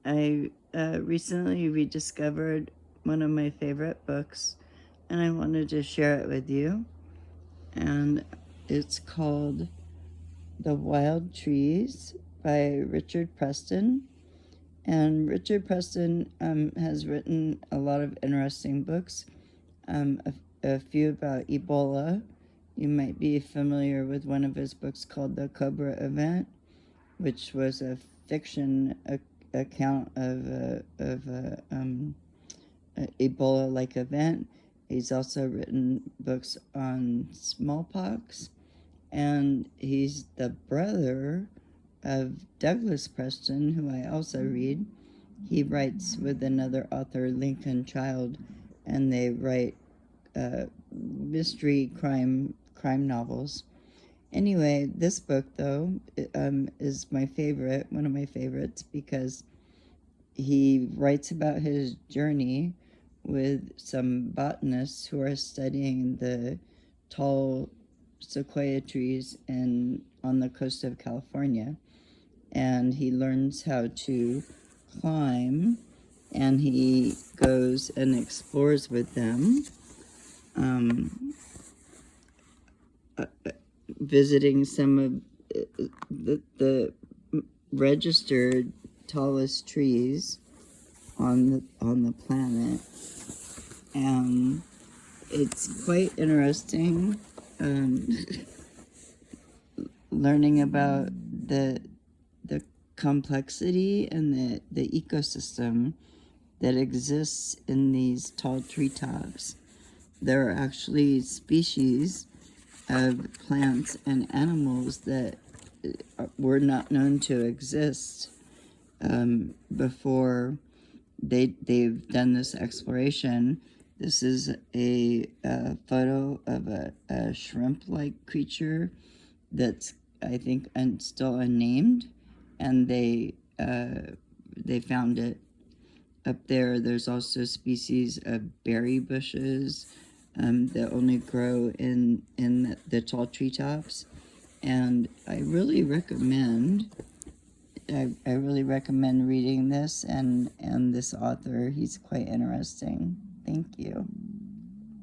I recently rediscovered one of my favorite books, and I wanted to share it with you. And it's called The Wild Trees by Richard Preston. And Richard Preston has written a lot of interesting books, a few about Ebola. You might be familiar with one of his books called The Cobra Event, which was a fiction account of a Ebola-like event. He's also written books on smallpox, and he's the brother of Douglas Preston, who I also read. He writes with another author, Lincoln Child, and they write mystery crime novels. Anyway, this book though is my favorite, one of my favorites, because he writes about his journey with some botanists who are studying the tall sequoia trees on the coast of California. And he learns how to climb, and he goes and explores with them, visiting some of the registered tallest trees on the planet. And it's quite interesting learning about the complexity and the ecosystem that exists in these tall treetops. There are actually species of plants and animals that were not known to exist before they've done this exploration. This is a photo of a shrimp-like creature that's, I think, still unnamed, and they found it up there. There's also species of berry bushes that only grow in the tall treetops, and I really recommend reading this and this author. He's quite interesting. Thank you.